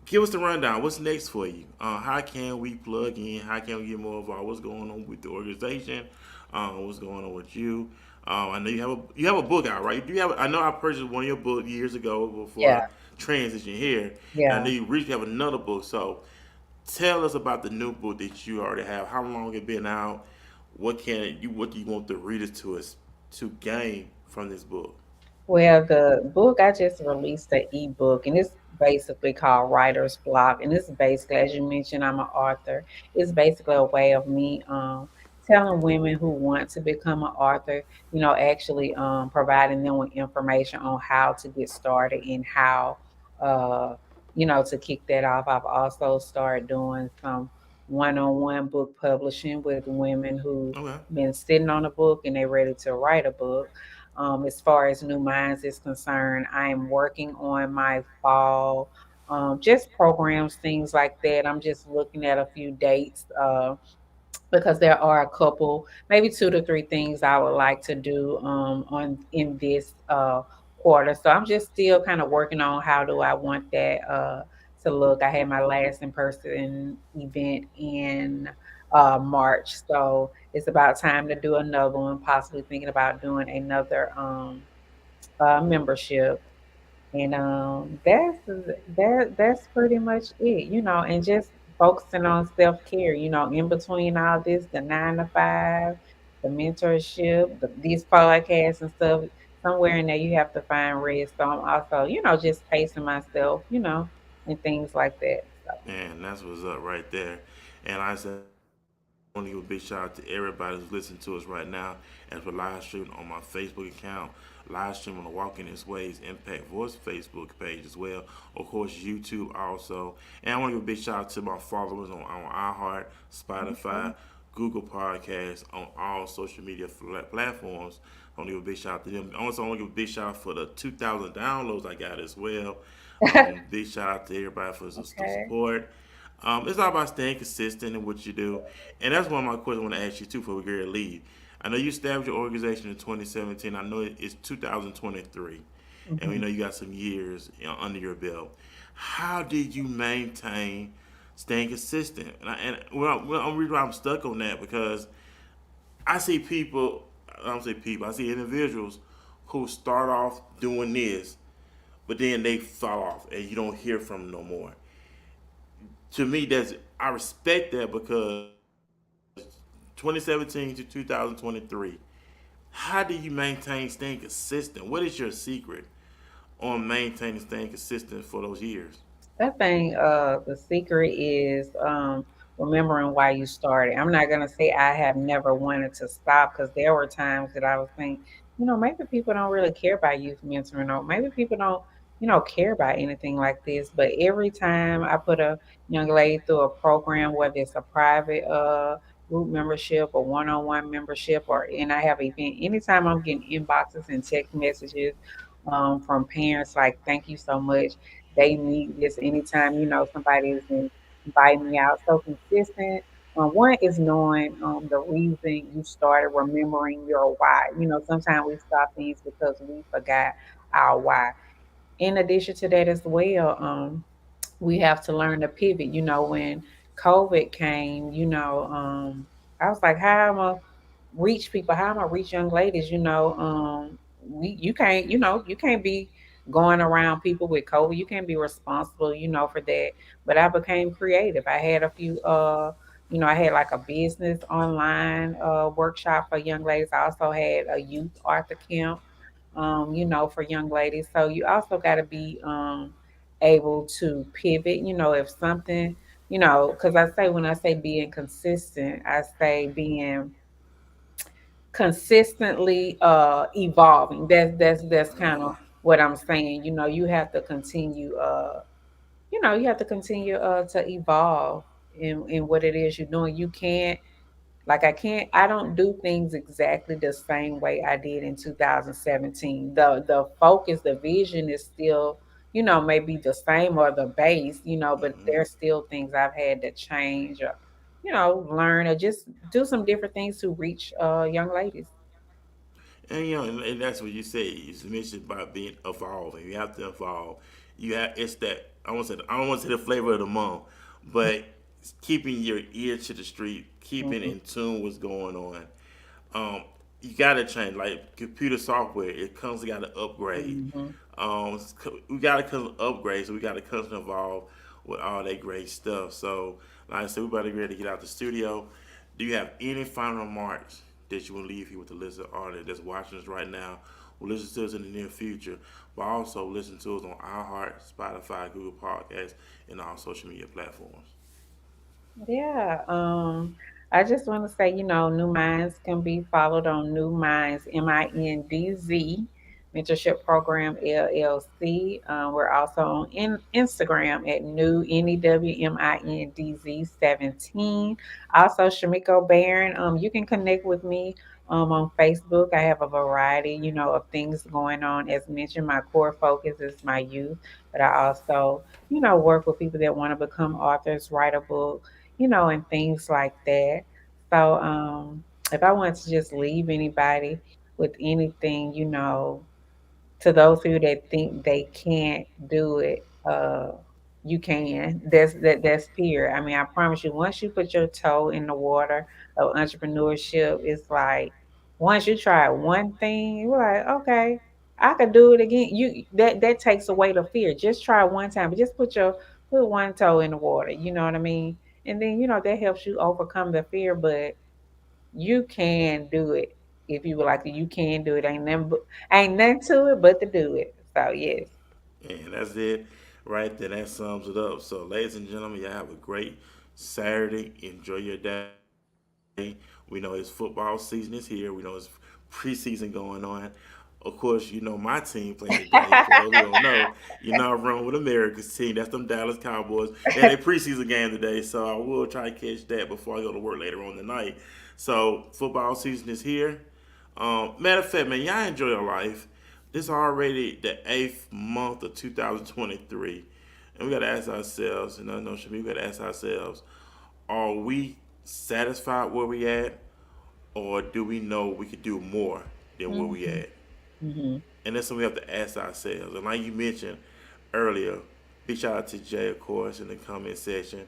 give us the rundown. What's next for you? How can we plug in? How can we get more involved? What's going on with the organization? What's going on with you? I know you have a book out, right? Do you have? I know I purchased one of your books years ago before Yeah, I transitioned here, and I know yeah. you recently have another book. So tell us about the new book that you already have. How long it been out? What do you want the readers to gain from this book? Well, the book I just released the ebook, and it's basically called Writer's Block. And it's basically, as you mentioned, I'm an author. It's basically a way of me telling women who want to become an author, actually providing them with information on how to get started and how, uh, to kick that off. I've also started doing some one-on-one book publishing with women who Okay. been sitting on a book and they're ready to write a book. As far as New Minds is concerned, I am working on my fall, just programs, things like that. I'm just looking at a few dates because there are a couple, maybe 2 to 3 things I would like to do on in this quarter. So I'm just still kind of working on how do I want that to look. I had my last in person event in March, so it's about time to do another one. Possibly thinking about doing another membership, and that's pretty much it, and just focusing on self-care, in between all this, the 9 to 5, the mentorship, these podcasts and stuff, somewhere in there you have to find rest. So I'm also, just pacing myself, and things like that. So And that's what's up right there. And I said, I want to give a big shout out to everybody who's listening to us right now as we're live streaming on my Facebook account, live streaming on the Walking His Ways Impact Voice Facebook page as well. Of course, YouTube also. And I want to give a big shout out to my followers on iHeart, okay. Spotify, Google Podcasts, on all social media platforms. I want to give a big shout out to them. Also, I want to give a big shout out for the 2,000 downloads I got as well. Big shout out to everybody for the Okay. support. It's all about staying consistent in what you do. And that's one of my questions I want to ask you too before we get ready to leave. I know you established your organization in 2017. I know it's 2023. And we Hmm. know you got some years under your belt. How did you maintain staying consistent? I'm reason why I'm stuck on that because I see people, I don't say people, I see individuals who start off doing this, but then they fall off and you don't hear from them no more. To me, that's I respect that because 2017 to 2023, how do you maintain staying consistent? What is your secret on maintaining staying consistent for those years? I think the secret is remembering why you started. I'm not gonna say I have never wanted to stop because there were times that I was thinking, maybe people don't really care about youth mentoring, or maybe people don't, care about anything like this. But every time I put a young lady through a program, whether it's a private group membership or one-on-one membership, or and I have an event, anytime I'm getting inboxes and text messages from parents like, "Thank you so much." They need this anytime, somebody is inviting me out. So consistent. One is knowing the reason you started, remembering your why. Sometimes we stop things because we forgot our why. In addition to that as well, we have to learn to pivot. When COVID came, I was like, how am I reach people? How am I reach young ladies? You can't be going around people with COVID. You can't be responsible, for that. But I became creative. I had a few I had like a business online workshop for young ladies. I also had a youth author camp for young ladies. So you also got to be able to pivot, if something, because I say when I say being consistent, I say being consistently evolving. That's kind of what I'm saying. You have to continue to evolve in what it is you're doing. You can't I don't do things exactly the same way I did in 2017. The focus, the vision is still, maybe the same or the base, but Hmm. there's still things I've had to change or, learn or just do some different things to reach young ladies. And and that's what you say. You mentioned about being evolving. You have to evolve. You have it's that I don't want to say the flavor of the month, but keeping your ear to the street, keeping Mhm, in tune what's going on. Um, you gotta change. Like computer software, it comes got to upgrade. mhm. We gotta come upgrade, so we gotta constantly evolve with all that great stuff. So, like I said, we about to get ready to get out the studio. Do you have any final remarks that you will leave here with the listener audience that's watching us right now, will listen to us in the near future, but also listen to us on iHeart, Spotify, Google Podcasts, and all social media platforms? Yeah, I just want to say, New Minds can be followed on New Minds, Mindz Mentorship Program LLC. We're also on Instagram at New NEWMINDZ 17. Also, Shamiko Barron. You can connect with me on Facebook. I have a variety, of things going on. As mentioned, my core focus is my youth, but I also, work with people that want to become authors, write a book, and things like that. So, if I want to just leave anybody with anything, to those people that think they can't do it, you can. That's fear. I mean, I promise you, once you put your toe in the water of entrepreneurship, it's like once you try one thing, you're like, okay, I could do it again. That takes away the fear. Just try one time, but just put one toe in the water. You know what I mean? And then that helps you overcome the fear. But you can do it if you would like to. You can do it. Ain't nothing to it but to do it. So yes. And that's it right there. That sums it up. So, ladies and gentlemen, y'all have a great Saturday. Enjoy your day. We know it's football season is here. We know it's preseason going on. Of course, my team playing today. For those who don't know, I run with America's team. That's them Dallas Cowboys. They had a preseason game today, so I will try to catch that before I go to work later on tonight. So football season is here. Matter of fact, man, y'all enjoy your life. This is already the 8th month of 2023. And we got to ask ourselves, and I know Shamim, we got to ask ourselves, are we satisfied where we at? Or do we know we could do more than where we Mhm, at? mhm, And that's what we have to ask ourselves. And like you mentioned earlier, big shout out to Jay, of course, in the comment section.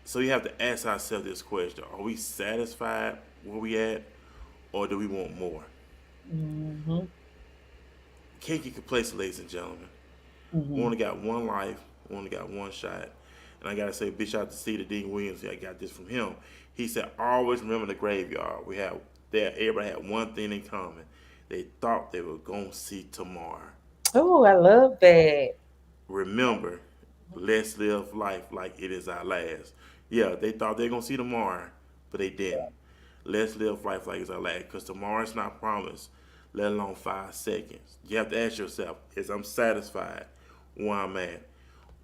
So we have to ask ourselves this question. Are we satisfied where we at? Or do we want more? mhm, Can't get complacent, ladies and gentlemen. We mhm. only got one life. We only got one shot. And I gotta say, big shout out to Cedar Dean Williams. I got this from him. He said, always remember the graveyard. We have that everybody had one thing in common. They thought they were going to see tomorrow. Oh, I love that. Remember, let's live life like it is our last. Yeah, they thought they were going to see tomorrow, but they didn't. Let's live life like it's our last, because tomorrow's not promised, let alone 5 seconds. You have to ask yourself, is I'm satisfied where I'm at?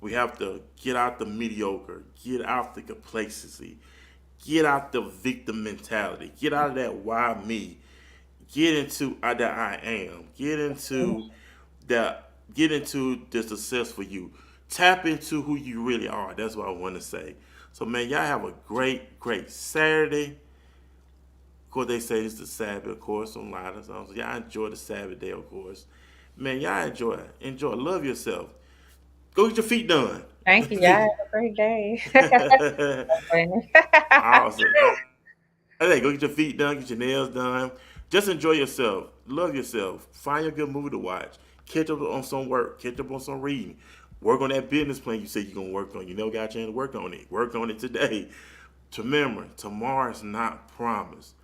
We have to get out the mediocre, get out the complacency, get out the victim mentality, get out of that why me, get into that I am, get into the success for you. Tap into who you really are. That's what I want to say. So man, y'all have a great Saturday. Of course, they say it's the Sabbath, of course, on a lot of songs. Y'all enjoy the Sabbath day, of course. Man, y'all enjoy it. Enjoy. Love yourself. Go get your feet done. Thank you. Y'all have a great day. Funny. Awesome. Hey, go get your feet done, get your nails done. Just enjoy yourself. Love yourself. Find a good movie to watch. Catch up on some work. Catch up on some reading. Work on that business plan you said you're going to work on. You never got a chance to work on it. Work on it today. Remember, tomorrow is not promised.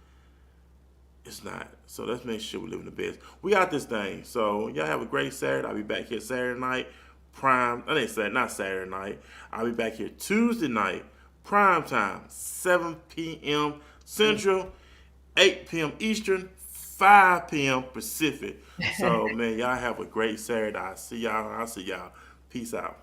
It's not. So let's make sure we live in the best. We got this thing. So y'all have a great Saturday. I'll be back here Saturday night. Prime. I didn't say not Saturday night. I'll be back here Tuesday night. Prime time. 7 p.m. Central, 8 p.m. Eastern, 5 p.m. Pacific. So man, y'all have a great Saturday. I'll see y'all. Peace out.